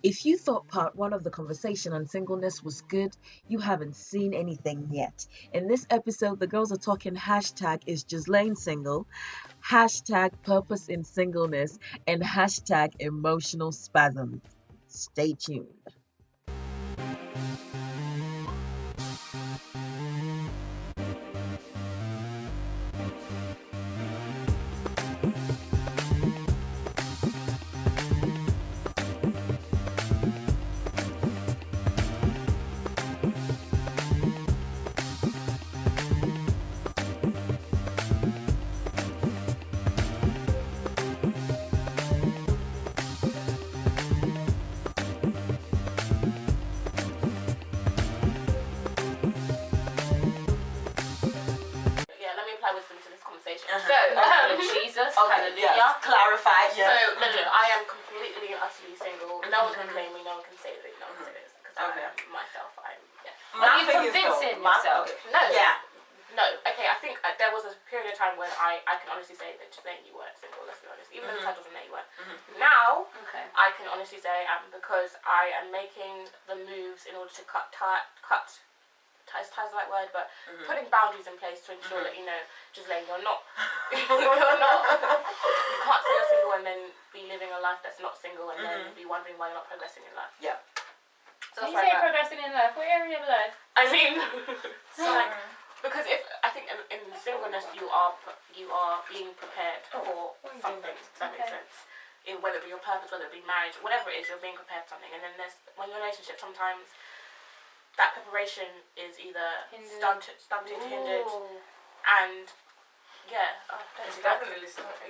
If you thought part one of the conversation on singleness was good, you haven't seen anything yet. In this episode, the girls are talking hashtag is Ghislaine single, hashtag purpose in singleness, and hashtag emotional spasms. Stay tuned. Jesus, okay, hallelujah. Yes. Clarify. Yes. So, no, I am completely and utterly single. No one can claim me, no one can say that, no one can say this. Because I am myself, Are you convincing yourself? Okay. No. Yeah. No, okay, I think there was a period of time when I can honestly say that Ghislaine, you weren't single, let's be honest. Even though the title doesn't know you weren't. Now, I can honestly say I am, because I am making the moves in order to cut ties is the right word, but putting boundaries in place to ensure that, Ghislaine, you're not, you can't say you're single and then be living a life that's not single and then be wondering why you're not progressing in life. Yeah. So you say progressing in life, what area of life? I mean, because I think in singleness you are being prepared for something, does that make sense? Whether it be your purpose, whether it be marriage, whatever it is, you're being prepared for something. And then when you're in a relationship, sometimes that preparation is either stunted, hindered, and it's definitely stunted.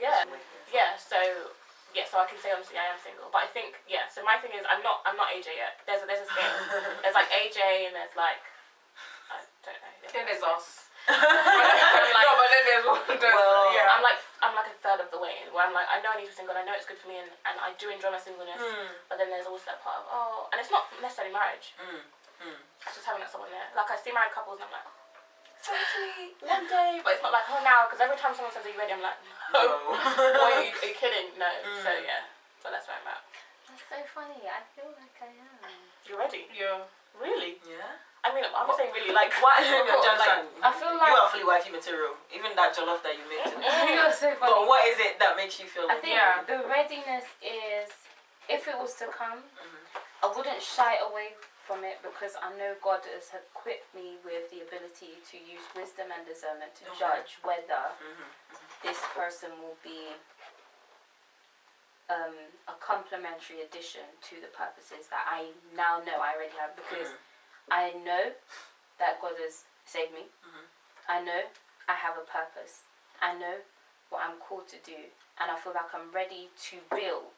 So I can say honestly I am single, but I think so my thing is I'm not AJ yet. There's a scale. There's like AJ and there's like I don't know. Then there's us. No, but then there's one. I'm like a third of the way in, where I'm like, I know I need to be single, I know it's good for me, and I do enjoy my singleness, but then there's also that part of and it's not necessarily marriage. It's just having someone there. Like I see married couples and I'm like, so sweet, one day, but it's not like now, because every time someone says, are you ready? I'm like, no. Are you kidding? No. So that's where I'm at. That's so funny. I feel like I am. You're ready? Yeah. Really? Yeah. I mean, I'm saying really, like, what is your I feel like you are fully wifey material. Even that jollof that you made today. You're so funny. But what is it that makes you feel I like think the readiness is, if it was to come, I wouldn't shy away from it, because I know God has equipped me with the ability to use wisdom and discernment to judge whether this person will be a complementary addition to the purposes that I now know I already have, because I know that God has saved me. I know I have a purpose. I know what I'm called to do, and I feel like I'm ready to build.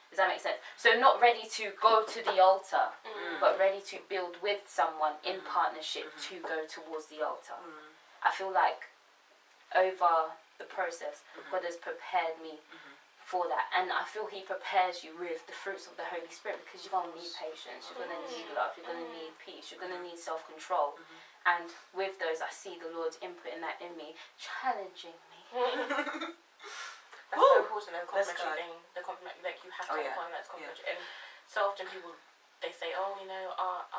Does that make sense? So not ready to go to the altar, but ready to build with someone in partnership to go towards the altar. I feel like over the process, God has prepared me for that. And I feel He prepares you with the fruits of the Holy Spirit, because you're going to need patience, you're going to need love, you're going to need peace, you're going to need self-control. And with those, I see the Lord inputting that in me, challenging me. That's so important, the complimentary thing. The compliment, like you have to have one that's complimentary. And so often people, they say, our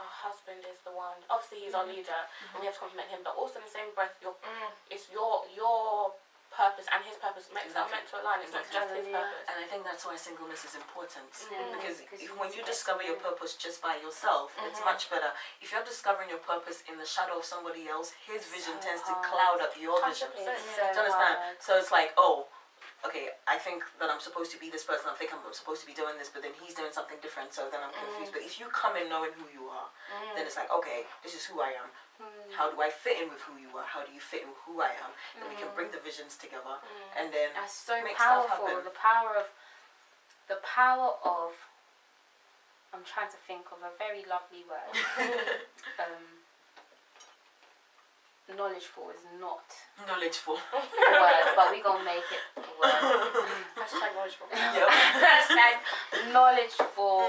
husband is the one. Obviously, he's our leader, and we have to compliment him. But also in the same breath, it's your purpose and his purpose are meant to align. It's not just his purpose. And I think that's why singleness is important. Because when you discover your purpose just by yourself, it's much better. If you're discovering your purpose in the shadow of somebody else, his vision tends to cloud up your vision. Do you understand? So it's like, okay, I think that I'm supposed to be this person, I think I'm supposed to be doing this, but then he's doing something different, so then I'm confused. But if you come in knowing who you are, then it's like, okay, this is who I am. How do I fit in with who you are? How do you fit in with who I am? Then we can bring the visions together, and then that's so make powerful. stuff happen. The power of I'm trying to think of a very lovely word. Knowledgeful is not knowledgeful a word, but we're going to make it a word. Hashtag knowledgeful. Hashtag knowledgeful.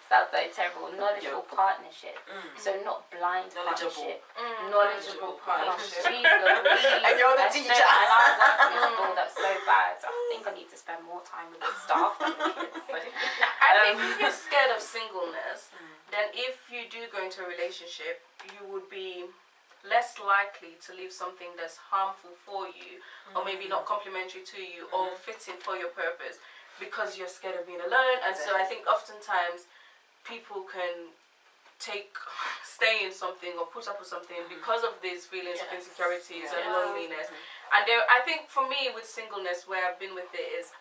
Sounds so terrible. Knowledgeful partnership. So not blind partnership. Knowledgeable partnership. Jeez Louise. And you're the teacher. And I work in a school that's so bad. I think I need to spend more time with the staff. I think if you're scared of singleness, if you do go into a relationship, you would be less likely to leave something that's harmful for you, or maybe not complementary to you, or fitting for your purpose, because you're scared of being alone. And so I think oftentimes people can stay in something or put up with something because of these feelings of insecurities and loneliness. And I think for me with singleness, where I've been with it is,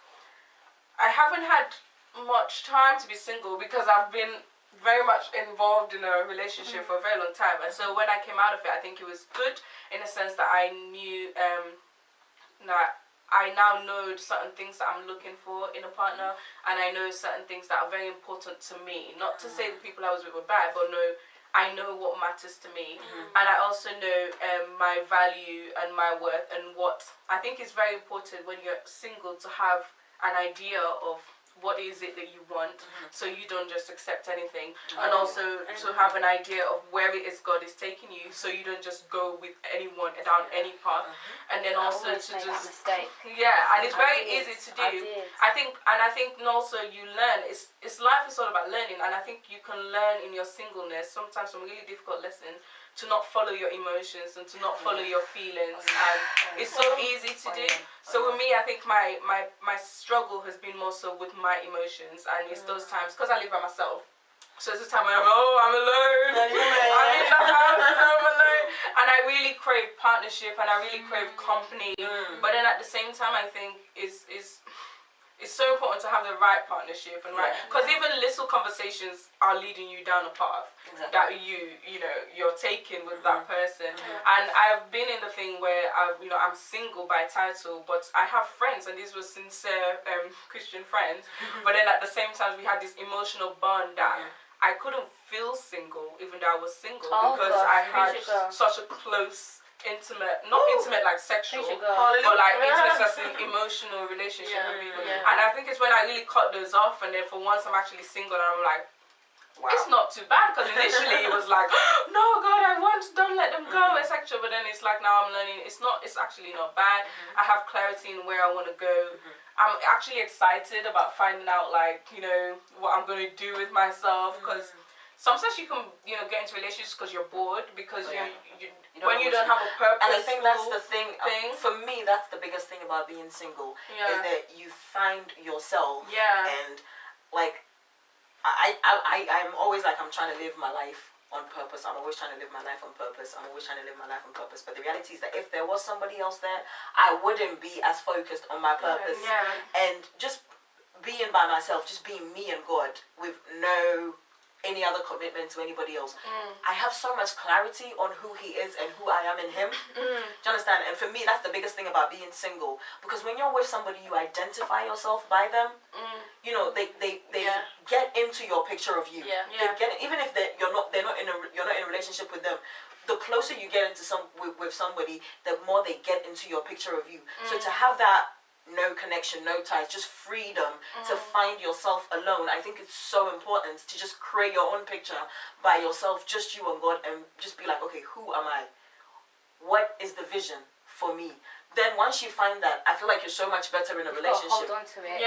I haven't had much time to be single because I've been very much involved in a relationship for a very long time. And so when I came out of it, I think it was good in the sense that I knew that I now know certain things that I'm looking for in a partner, and I know certain things that are very important to me. Not to say the people I was with were bad, but no, I know what matters to me, and I also know my value and my worth, and what I think is very important when you're single, to have an idea of what is it that you want, so you don't just accept anything, and also to have an idea of where it is God is taking you, so you don't just go with anyone down any path, and then also to just and it's very easy to do. I think also you learn. It's life is all about learning, and I think you can learn in your singleness sometimes some really difficult lessons, to not follow your emotions and to not follow your feelings, and it's so easy to do. So with me, I think my struggle has been more so with my emotions, and it's those times, because I live by myself, so it's the time when I'm alone, I'm in the house and I'm alone, and I really crave partnership and I really crave company, but then at the same time I think it's so important to have the right partnership, and because even little conversations are leading you down a path that you're taking with that person. And I've been in the thing where I'm single by title, but I have friends, and these were sincere Christian friends. But then at the same time, we had this emotional bond that I couldn't feel single, even though I was single, because I had such a close, not intimate like sexual, but like intimate as an emotional relationship with people. And I think it's when I really cut those off, and then for once I'm actually single, and I'm like, it's not too bad, because initially it was like, no God, don't let them go, etc. But then it's like, now I'm learning it's actually not bad. I have clarity in where I want to go. I'm actually excited about finding out what I'm going to do with myself, because sometimes you can get into relationships because you're bored, because when you don't have a purpose. And I think that's the thing. For me, that's the biggest thing about being single, is that you find yourself. And like I'm always like, I'm trying to live my life on purpose. I'm always trying to live my life on purpose. But the reality is that if there was somebody else there, I wouldn't be as focused on my purpose. And just being by myself, just being me and God, with no any other commitment to anybody else. I have so much clarity on who He is and who I am in Him. Do you understand? And for me, that's the biggest thing about being single, because when you're with somebody, you identify yourself by them. They get into your picture of you. They get, even if you're not in a relationship with them. The closer you get into with somebody, the more they get into your picture of you. So to have that no connection, no ties, just freedom to find yourself alone, I think it's so important to just create your own picture by yourself, just you and God, and just be like, okay, who am I? What is the vision for me? Then once you find that, I feel like you're so much better in a relationship. Hold on to it.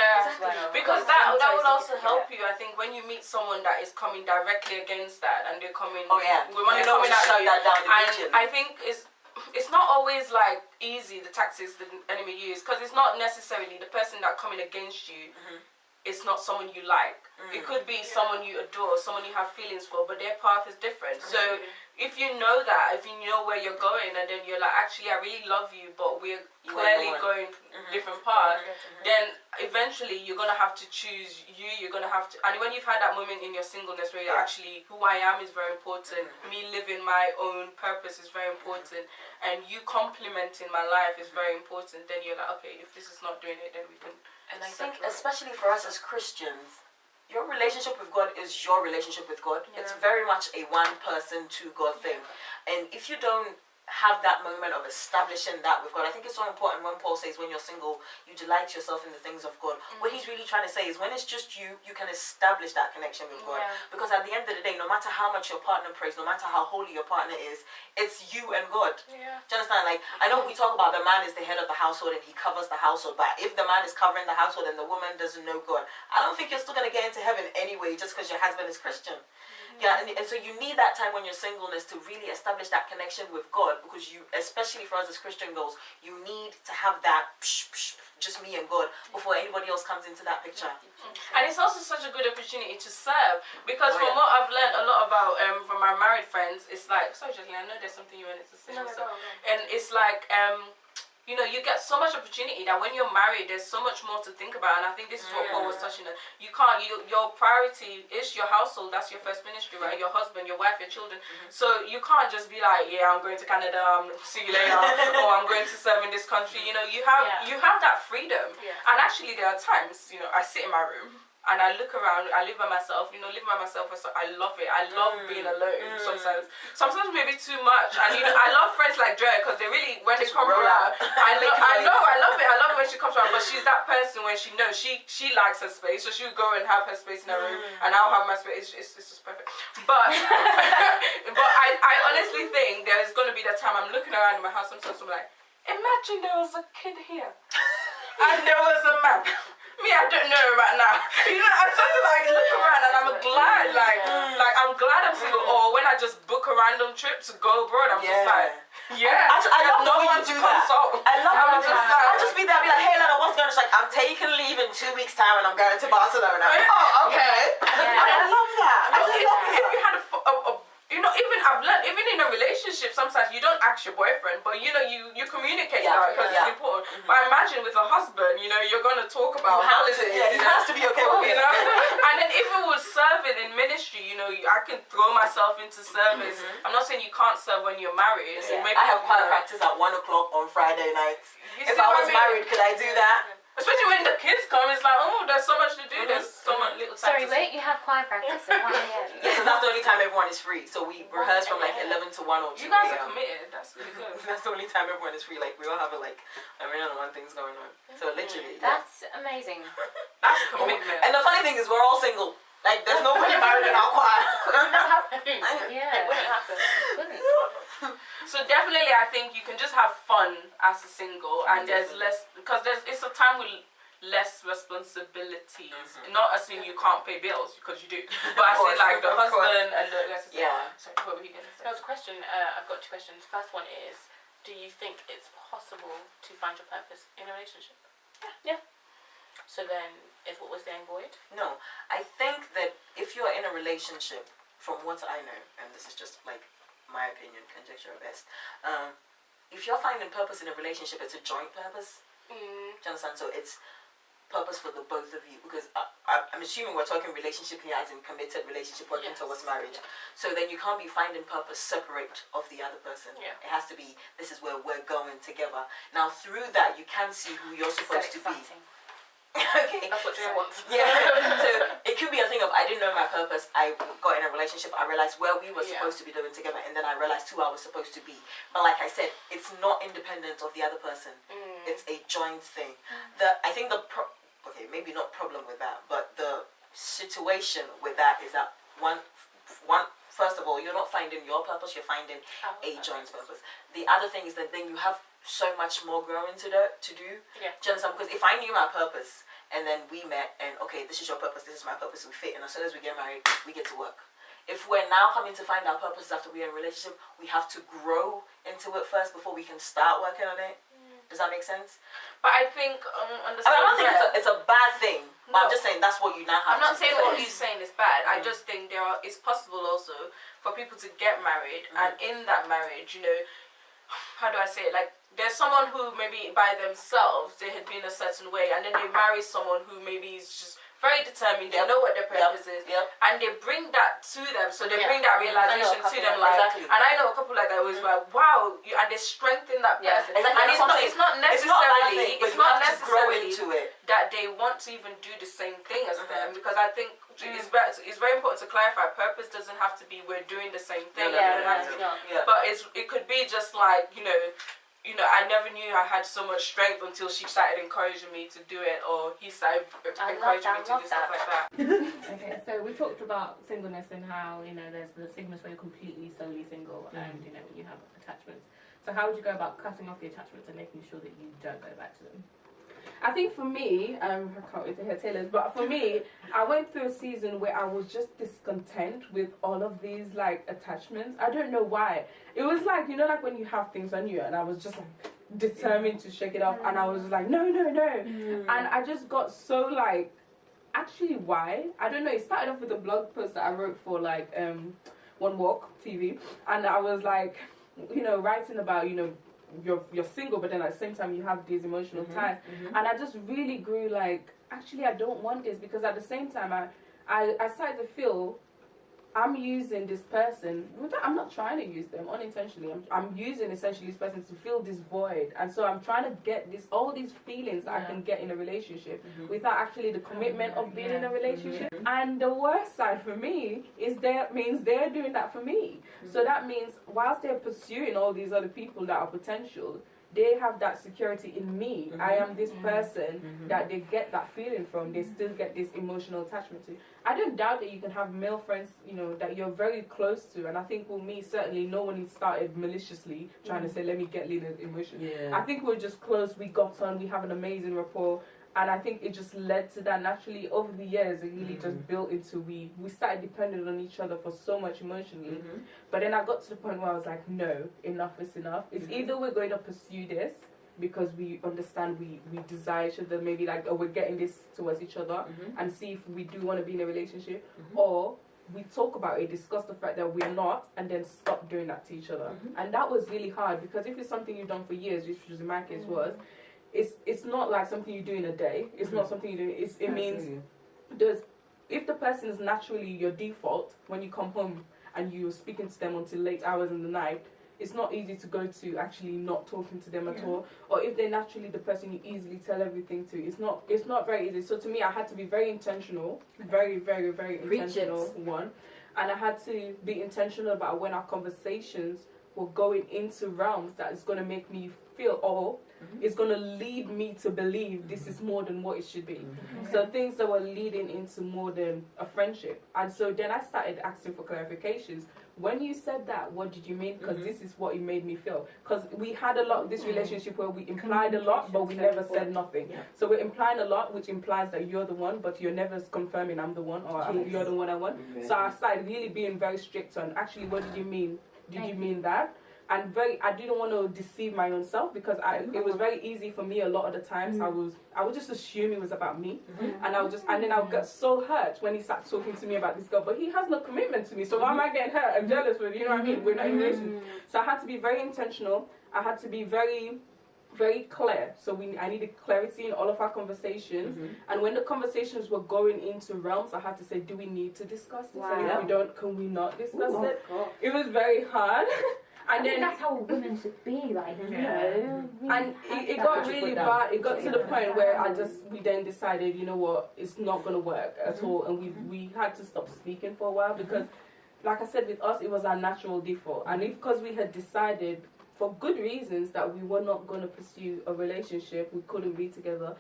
Because that would also help you. I think when you meet someone that is coming directly against that, and they're coming, we want to coming at you, that down immediately. And I think it's not always like easy, the tactics the enemy use, because it's not necessarily the person that coming against you. It's not someone you like. It could be someone you adore, someone you have feelings for, but their path is different. So if you know that, if you know where you're going, and then you're like, actually, I really love you, but we're clearly going different paths, then eventually you're going to have to choose you. You're going to have to, and when you've had that moment in your singleness where you're actually, who I am is very important, me living my own purpose is very important, and you complementing my life is very important, then you're like, okay, if this is not doing it, then we can. And I think, especially for us as Christians, your relationship with God is your relationship with God. It's very much a one person to God thing. And if you don't have that moment of establishing that with God. I think it's so important when Paul says when you're single, you delight yourself in the things of God. What he's really trying to say is when it's just you, you can establish that connection with God. Because at the end of the day, no matter how much your partner prays, no matter how holy your partner is, it's you and God. Do you understand? Like, I know we talk about the man is the head of the household and he covers the household, but if the man is covering the household and the woman doesn't know God, I don't think you're still going to get into heaven anyway just because your husband is Christian. And so you need that time when you're singleness to really establish that connection with God, because you, especially for us as Christian girls, you need to have that just me and God before anybody else comes into that picture. And it's also such a good opportunity to serve, because from what I've learned a lot about from my married friends, it's like, sorry Jacqueline, I know there's something you wanted to say. No. And it's like you know, you get so much opportunity that when you're married, there's so much more to think about. And I think this is what Paul was touching on. You can't, your priority is your household. That's your first ministry, right? Your husband, your wife, your children. So you can't just be like, yeah, I'm going to Canada, see you later, or I'm going to serve in this country. You know, you have that freedom. And actually, there are times, you know, I sit in my room and I look around, I live by myself, you know, living by myself, I love it. I love being alone sometimes. Sometimes maybe too much. And, you know, I love friends like Dre because they really, when they come around, I love it. I love it when she comes around, but she's that person when she knows she likes her space, so she'll go and have her space in her room, and I'll have my space. It's just perfect. But, but I honestly think there's going to be that time I'm looking around in my house, I'm like, imagine there was a kid here, and there was a man. Me, I don't know right now. You know, I started like look around and I'm glad, like I'm glad I'm single. Or when I just book a random trip to go abroad, I'm just like, I love no one to consult. I love it. I'll just be there, be like, hey, Lana, what's going on? She's like, I'm taking leave in 2 weeks' time and I'm going to Barcelona. Oh, okay. I love that. I love that. If you had you know, even I've learned, even in a relationship, sometimes you don't ask your boyfriend, but you know, you communicate that because it's important. But imagine with a husband, you know, you're going to talk about holidays. He has to be okay with you know. And then even with serving in ministry, you know, I can throw myself into service. I'm not saying you can't serve when you're married. So maybe, I have choir practice at 1 o'clock on Friday nights. If I was married, could I do that? Especially when the kids come, it's like, oh, there's so much to do. There's so much little time. Sorry, wait, you have choir practice at 1 a.m. Yeah, because that's the only time everyone is free. So we rehearse from like 11 to 1 or 2 You guys are committed. That's really good. That's the only time everyone is free. Like we all have a million and one things going on. So literally. That's amazing. That's commitment. And the funny thing is, we're all single. Like there's nobody married in our choir. Yeah. It wouldn't happen. So definitely, I think you can just have fun as a single, and there's less, because it's a time with less responsibilities. Not as in you can't pay bills, because you do, but I say like the husband and the Sorry, what were you gonna say? There was a question. I've got 2 questions. First one is, do you think it's possible to find your purpose in a relationship? Yeah. So then, is what we're saying void? No, I think that if you're in a relationship, from what I know, and this is just like my opinion, conjecture at best, if you're finding purpose in a relationship, it's a joint purpose. Do you understand? So it's purpose for the both of you, because I'm assuming we're talking relationship here as in committed relationship working towards marriage. So then you can't be finding purpose separate of the other person. It has to be, this is where we're going together. Now through that you can see who you're supposed to be. Okay. That's what Jane wants. Yeah. So it could be a thing of I didn't know my purpose. I got in a relationship. I realized where we were supposed to be doing together, and then I realized who I was supposed to be. But like I said, it's not independent of the other person. It's a joint thing. I think maybe not problem with that, but the situation with that is that one. First of all, you're not finding your purpose. You're finding a joint purpose. The other thing is that then you have so much more growing to do. Do you understand? Because if I knew my purpose and then we met and okay, this is your purpose, this is my purpose, we fit, and as soon as we get married, we get to work. If we're now coming to find our purposes after we're in a relationship, we have to grow into it first before we can start working on it. Does that make sense? But I think on the I don't think it's a bad thing. But I'm just saying that's what you now have. I'm not saying what he's saying is bad. I just think it's possible also for people to get married, and in that marriage, you know, how do I say it? Like, there's someone who maybe by themselves they had been a certain way, and then they marry someone who maybe is just very determined. They know what their purpose is, and they bring that to them. So they bring that realization to them. Like, and I know a couple like that was like, wow, and they strengthen that person. Exactly. And it's not necessarily grow into it. that they want to even do the same thing as them, because I think it's very important to clarify. Purpose doesn't have to be we're doing the same thing. But it could be just like, you know, I never knew I had so much strength until she started encouraging me to do it, or he started encouraging me to do stuff like that. Okay, so we talked about singleness and how, you know, there's the singleness where you're completely solely single, and, you know, when you have attachments. So how would you go about cutting off the attachments and making sure that you don't go back to them? I think for me, I can't wait to hear Taylor's, but for me, I went through a season where I was just discontent with all of these, like, attachments. I don't know why. It was like, you know, like when you have things on you, and I was just like determined to shake it off, and I was like, no. And I just got so, like, actually why? I don't know. It started off with a blog post that I wrote for, like, One Walk TV, and I was like, you know, writing about, you know, you're single, but then at the same time you have these emotional ties, and I just really grew like, actually I don't want this, because at the same time I started to feel I'm using this person. I'm not trying to use them unintentionally. I'm using essentially this person to fill this void, and so I'm trying to get all these feelings that I can get in a relationship without actually the commitment of being in a relationship. And the worst side for me is that means they're doing that for me. So that means whilst they're pursuing all these other people that are potential, they have that security in me. I am this person that they get that feeling from. They still get this emotional attachment to. I don't doubt that you can have male friends, you know, that you're very close to. And I think with me, certainly no one started maliciously trying to say, let me get Lena's emotion. I think we're just close. We got on. We have an amazing rapport. And I think it just led to that naturally over the years. It really just built into we started depending on each other for so much emotionally. But then I got to the point where I was like, no, enough is enough. It's either we're going to pursue this because we understand we desire each other, maybe like, oh, we're getting this towards each other, and see if we do want to be in a relationship, or we talk about it, discuss the fact that we're not, and then stop doing that to each other. And that was really hard, because if it's something you've done for years, which in my case was, it's not like something you do in a day. It's not something you do. It means if the person is naturally your default when you come home and you're speaking to them until late hours in the night, it's not easy to go to actually not talking to them at all. Or if they're naturally the person you easily tell everything to, it's not very easy. So to me, I had to be very intentional, very, very, very intentional. One, and I had to be intentional about when our conversations were going into realms that is going to make me feel, it's going to lead me to believe this is more than what it should be. So things that were leading into more than a friendship. And so then I started asking for clarifications. When you said that, what did you mean? Because this is what it made me feel. Because we had a lot of this relationship where we implied a lot, but we never said nothing. So we're implying a lot, which implies that you're the one, but you're never confirming I'm the one, or you're the one I want. So I started really being very strict on, actually, what did you mean? Did you mean that? And I didn't want to deceive my own self, because it was very easy for me a lot of the times. I would just assume it was about me, and then I would get so hurt when he started talking to me about this girl, but he has no commitment to me, so why am I getting hurt and jealous with, you know what I mean? We're not in a relationship. So I had to be very intentional. I had to be very, very clear. So I needed clarity in all of our conversations, and when the conversations were going into realms, I had to say, do we need to discuss this? And if we don't, can we not discuss it? It was very hard. And then that's how women should be, like, you know. And it got really bad. It got to the point where we then decided, you know what, it's not going to work at all. And we had to stop speaking for a while, because, like I said, with us, it was our natural default. And because we had decided, for good reasons, that we were not going to pursue a relationship, we couldn't be together,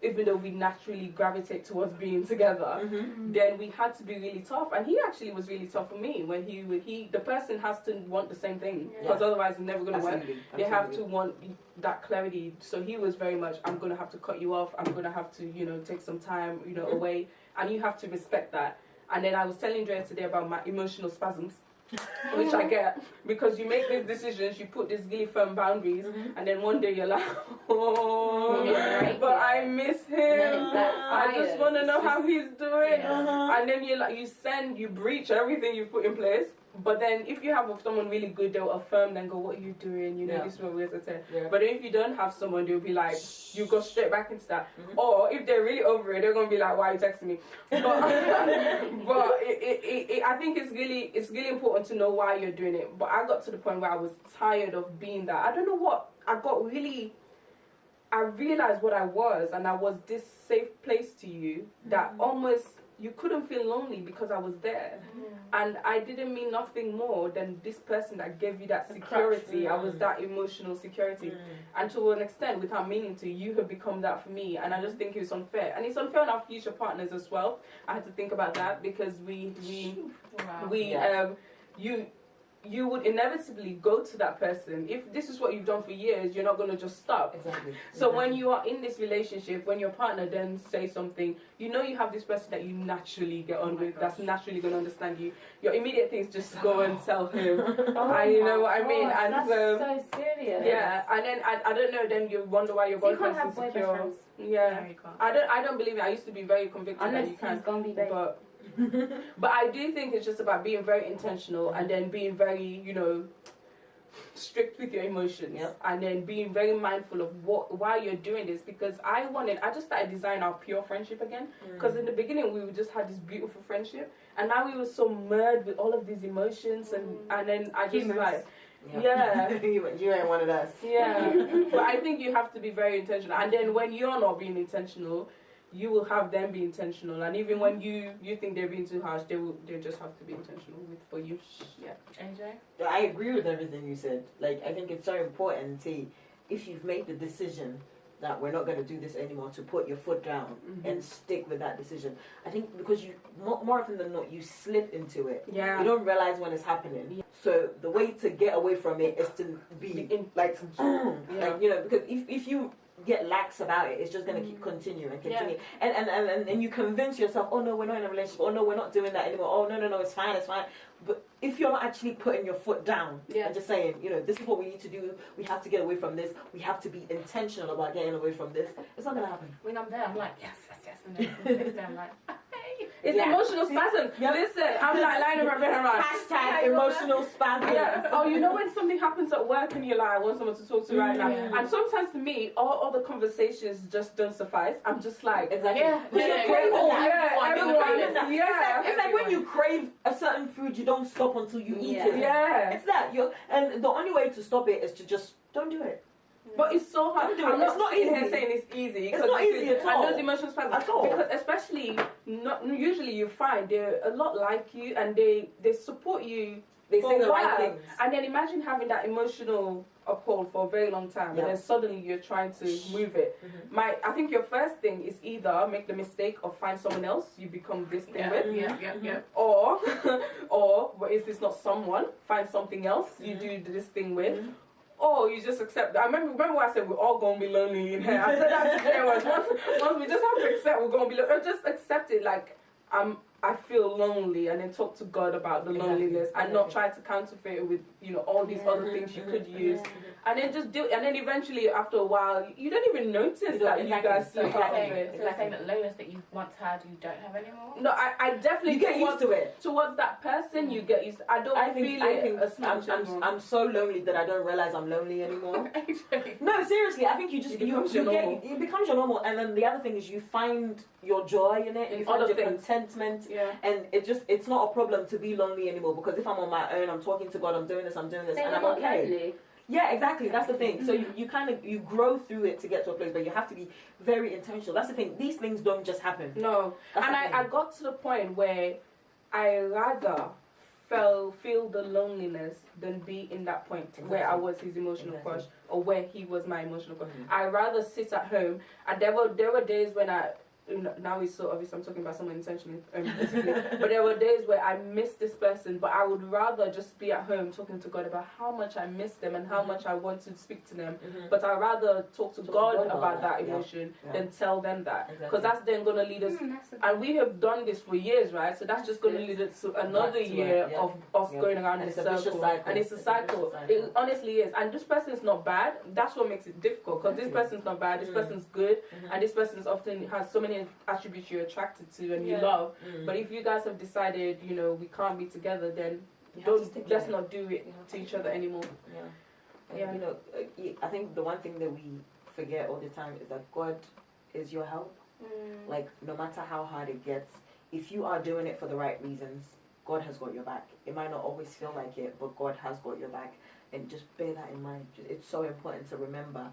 even though we naturally gravitate towards being together, then we had to be really tough. And he actually was really tough for me, when the person has to want the same thing, because otherwise it's never going to work. They have to want that clarity. So he was very much, I'm going to have to cut you off, I'm going to have to, you know, take some time, you know, away, and you have to respect that. And then I was telling Drea today about my emotional spasms, which I get, because you make these decisions, you put these really firm boundaries, and then one day you're like, but I miss him, I just want to know how he's doing, and then you breach everything you've put in place. But then if you have someone really good, they'll affirm, then go, what are you doing, you know, this is what we're going to say. But if you don't have someone, they'll be like, you go straight back into that. Or if they're really over it, they're going to be like, why are you texting me? But, I think it's really important to know why you're doing it. But I got to the point where I was tired of being that. I don't know what, I I realized what I was, and I was this safe place to you that almost you couldn't feel lonely because I was there. And I didn't mean nothing more than this person that gave you that security. I was that emotional security. And to an extent, without meaning to, you have become that for me. And I just think it's unfair. And it's unfair on our future partners as well. I had to think about that because you would inevitably go to that person. If this is what you've done for years, you're not going to just stop. Exactly. So when you are in this relationship, when your partner then says something, you know you have this person that you naturally get on with, that's naturally going to understand you. Your immediate thing is just go and tell him. You know what I mean? And that's so serious. yeah, and then I don't know. Then you wonder why your boyfriend's insecure. Yeah, I don't believe it. I used to be very convicted that you can, but. But I do think it's just about being very intentional and then being very, strict with your emotions, and then being very mindful of why you're doing this. Because I just started designing our pure friendship again. Because in the beginning we just had this beautiful friendship, and now we were so merged with all of these emotions, and then I just like. Yeah. You ain't one of us. Yeah. But I think you have to be very intentional, and then when you're not being intentional, you will have them be intentional, and even when you think they're being too harsh, they just have to be intentional for you. Yeah. AJ? I agree with everything you said. Like, I think it's so important to, if you've made the decision that we're not going to do this anymore, to put your foot down and stick with that decision. I think because you more often than not you slip into it. Yeah. You don't realize when it's happening. Yeah. So the way to get away from it is to be like because if you get lax about it, it's just going to keep continue and continue. And you convince yourself, oh no, we're not in a relationship, oh no, we're not doing that anymore, oh no, it's fine. But if you're not actually putting your foot down and just saying, this is what we need to do, we have to get away from this, we have to be intentional about getting away from this, it's not going to happen. When I'm there, I'm like, yes, and then the next day I'm like, hey. It's emotional spasm. Listen, I'm like lying in my bed around. Hashtag emotional spasm. Yeah. Oh, when something happens at work and you're like, I want someone to talk to right now. And sometimes to me, all the conversations just don't suffice. I'm just like, exactly. It's like when you crave a certain food, you don't stop until you eat it. Yeah. It's that. And the only way to stop it is to just don't do it. But it's so hard. I'm not easy. Here saying it's easy. It's not easy at all. And those emotional spasms. At all. Because especially, usually you find they're a lot like you, and they support you. They say the right things. And then imagine having that emotional uphold for a very long time, and then suddenly you're trying to move it. I think your first thing is either make the mistake of find someone else you become this thing with, or if it's not someone, find something else you do this thing with. Or you just accept. I remember what I said, we're all gonna be lonely in here. I said that to them once we just have to accept we're gonna be lonely. Just accept it, like I feel lonely, and then talk to God about the loneliness, and not try to counterfeit it with all these other things you could use, and then just do it. And then eventually, after a while, you don't even notice that you guys slip out of it. So you're saying that loneliness that you once had, you don't have anymore? No, I definitely get used to it. Towards that person, you get used. I think I'm so lonely that I don't realize I'm lonely anymore. No, seriously, I think you just it becomes your normal, and then the other thing is you find your joy in it, you find your contentment, and it's not a problem to be lonely anymore, because if I'm on my own, I'm talking to God, I'm doing this, and I'm okay. Lonely. Yeah, exactly. That's the thing. So you grow through it to get to a place, but you have to be very intentional. That's the thing. These things don't just happen. No. And I got to the point where I rather feel the loneliness than be in that point where I was his emotional crush, or where he was my emotional crush. I rather sit at home, and there were days when now it's so obvious I'm talking about someone intentionally, but there were days where I missed this person, but I would rather just be at home talking to God about how much I miss them and how much I want to speak to them, but I'd rather talk to God about that emotion than tell them that, because that's then going to lead us, and we have done this for years, right? So that's just going to lead us to another year of us going around in a circle, and it's a cycle. It honestly is, and this person is not bad. That's what makes it difficult, because this person's not bad, this person's good, and this person often has so many attributes you're attracted to and you love, but if you guys have decided we can't be together, then let's not do it to each other anymore. I think the one thing that we forget all the time is that God is your help. Like, no matter how hard it gets, if you are doing it for the right reasons, God has got your back. It might not always feel like it, but God has got your back, and just bear that in mind. It's so important to remember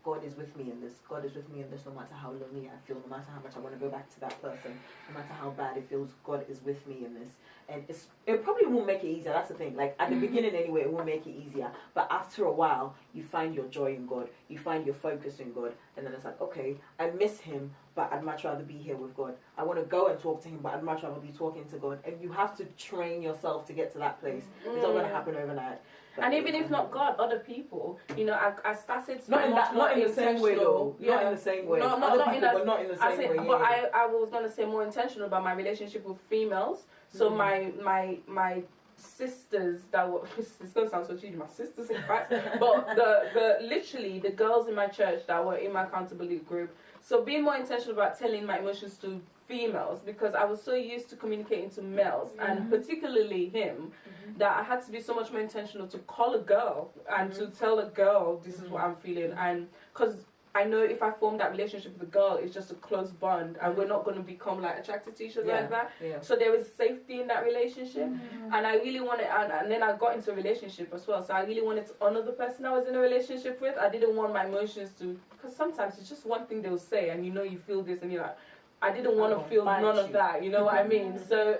God is with me in this. God is with me in this no matter how lonely I feel, no matter how much I want to go back to that person, no matter how bad it feels, God is with me in this. And it probably won't make it easier. That's the thing. Like at the beginning anyway, it won't make it easier. But after a while, you find your joy in God. You find your focus in God. And then it's like, okay, I miss him, but I'd much rather be here with God. I want to go and talk to him, but I'd much rather be talking to God. And you have to train yourself to get to that place. It's not going to happen overnight. But and even if not God, other people, you know, I started not in the same way though. Not in the same way. Not in the same way. But I was gonna say more intentional about my relationship with females. So my sisters that were it's gonna sound so cheesy, my sisters in Christ, but the literally the girls in my church that were in my accountability group. So being more intentional about telling my emotions to females, because I was so used to communicating to males and particularly him, that I had to be so much more intentional to call a girl and to tell a girl this is what I'm feeling, and because I know if I form that relationship with a girl, it's just a close bond and we're not going to become like attracted to each other like that. So there is safety in that relationship, and I really wanted, and then I got into a relationship as well, so I really wanted to honor the person I was in a relationship with. I didn't want my emotions to, because sometimes it's just one thing they'll say and you know you feel this and you're like, I didn't want to feel none of that, you know what I mean? So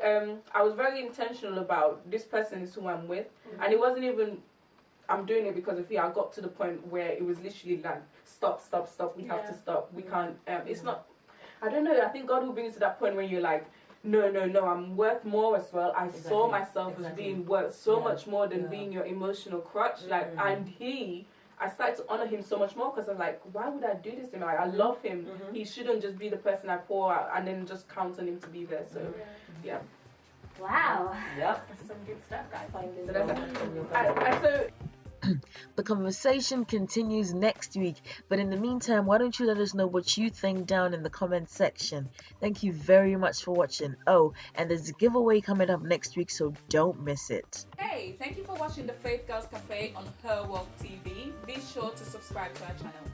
I was very intentional about this person is who I'm with, and it wasn't even I'm doing it because of you. I got to the point where it was literally like, stop, we have to stop, we can't, it's not, I don't know, I think God will bring you to that point where you're like, no, I'm worth more as well. I saw myself as being worth so much more than being your emotional crutch, like, and I started to honor him so much more because I'm like, why would I do this to him? Like, I love him. He shouldn't just be the person I pour out and then just count on him to be there. So, yeah. Wow. Yep. That's some good stuff, guys. So The conversation continues next week, but in the meantime, why don't you let us know what you think down in the comment section. Thank you very much for watching. Oh, and there's a giveaway coming up next week, so don't miss it. hey, thank you for watching the Faith Girls Cafe on Her Walk TV. Be sure to subscribe to our channel.